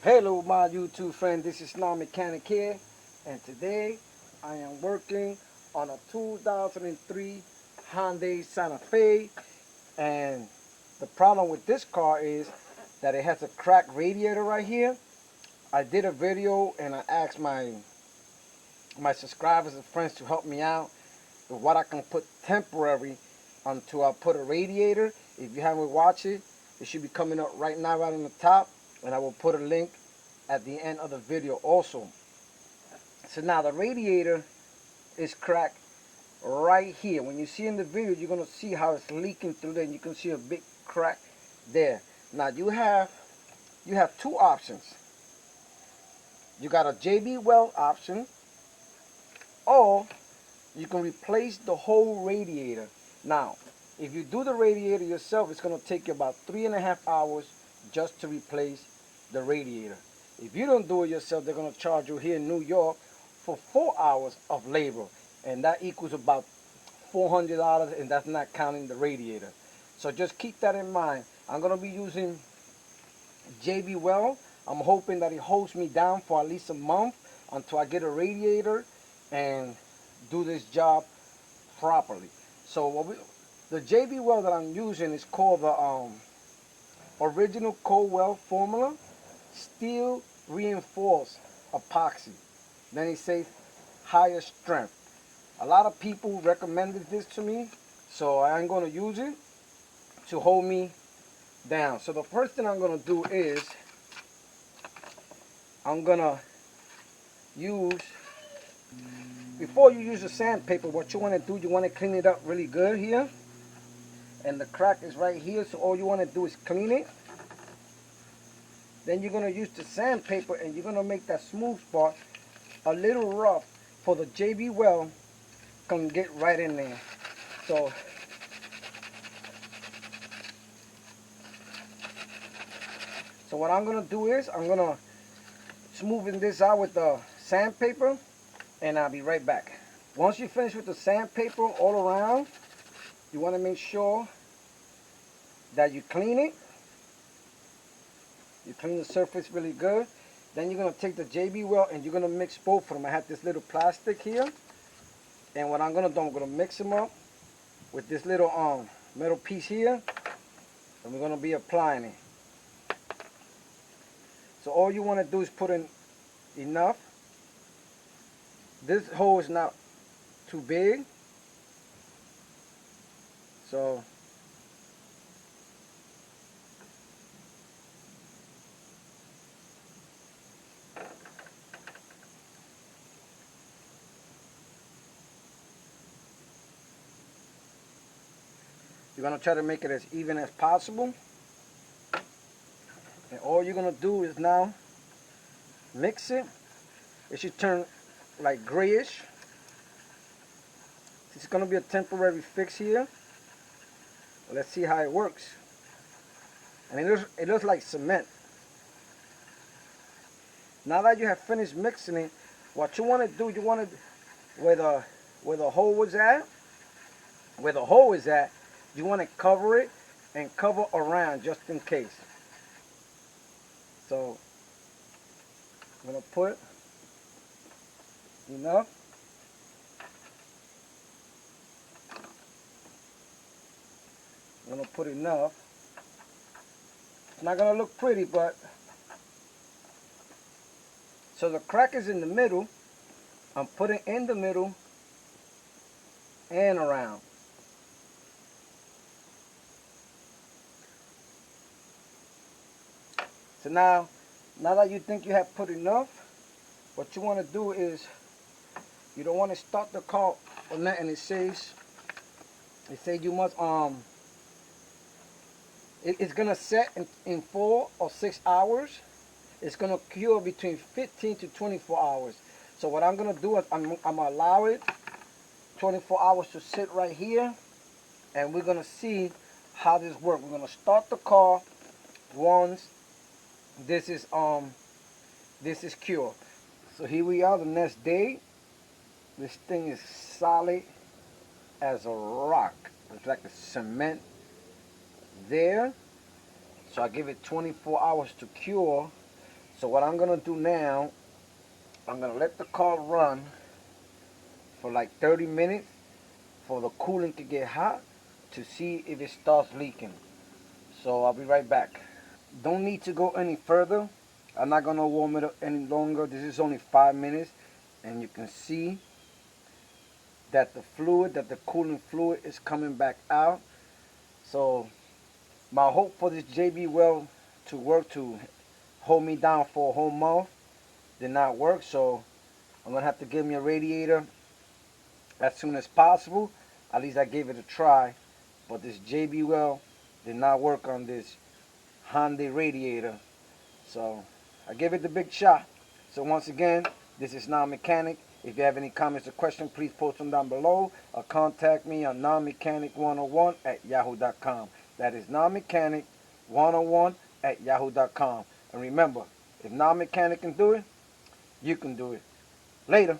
Hello my YouTube friend, this is Now Mechanic here, and today I am working on a 2003 Hyundai Santa Fe. And the problem with this car is that it has a cracked radiator right here. I did a video and I asked my subscribers and friends to help me out with what I can put temporary until I put a radiator. If you haven't watched it, it should be coming up right now, right on the top, and I will put a link at the end of the video also. So now the radiator is cracked right here. When you see in the video, you're gonna see how it's leaking through there, and you can see a big crack there. Now you have two options. You got a JB Weld option, or you can replace the whole radiator. Now, if you do the radiator yourself, it's gonna take you about 3.5 hours just to replace the radiator. If you don't do it yourself, they're gonna charge you here in New York for 4 hours of labor, and that equals about $400, and that's not counting the radiator. So just keep that in mind. I'm gonna be using JB Weld. I'm hoping that it holds me down for at least a month until I get a radiator and do this job properly. So the JB Weld that I'm using is called the original cold weld formula steel reinforced epoxy. Then it says higher strength. A lot of people recommended this to me, so I'm going to use it to hold me down. So the first thing I'm going to do is I'm going to use, before you use the sandpaper, what you want to do, you want to clean it up really good here. And the crack is right here, so all you want to do is clean it. Then you're going to use the sandpaper and you're going to make that smooth spot a little rough for the JB Weld can get right in there. So what I'm going to do is I'm going to smoothen this out with the sandpaper, and I'll be right back. Once you finish with the sandpaper all around, you want to make sure that you clean it. You clean the surface really good. Then you're going to take the JB Weld and you're going to mix both of them. I have this little plastic here. And what I'm going to do, I'm going to mix them up with this little metal piece here. And we're going to be applying it. So all you want to do is put in enough. This hole is not too big. So you're going to try to make it as even as possible. And all you're going to do is now mix it. It should turn like grayish. It's going to be a temporary fix here. Let's see how it works. And it looks like cement. Now that you have finished mixing it, what you want to do, you want to, where the hole is at, you want to cover it and cover around just in case. So I'm going to put enough. I'm going to put enough. It's not going to look pretty, but so the crack is in the middle. I'm putting in the middle and around. So now that you think you have put enough, what you want to do is you don't want to start the car or nothing. It says you must it's gonna set in 4 or 6 hours. It's gonna cure between 15 to 24 hours. So what I'm gonna do is I'm gonna allow it 24 hours to sit right here, and we're gonna see how this works. We're gonna start the car once this is cured. So here we are the next day. This thing is solid as a rock. It's like the cement there. So I give it 24 hours to cure. So what I'm gonna do now, I'm gonna let the car run for like 30 minutes for the coolant to get hot to see if it starts leaking. So I'll be right back. Don't need to go any further. I'm not gonna warm it up any longer. This is only 5 minutes, and you can see that the coolant fluid is coming back out. So my hope for this JB Weld to work, to hold me down for a whole month, did not work. So I'm gonna have to give me a radiator as soon as possible. At least I gave it a try, but this JB Weld did not work on this Hyundai Radiator. So I gave it the big shot. So once again, this is Non-Mechanic. If you have any comments or questions, please post them down below or contact me on nonmechanic101@yahoo.com. That is nonmechanic101@yahoo.com. And remember, if Non-Mechanic can do it, you can do it. Later.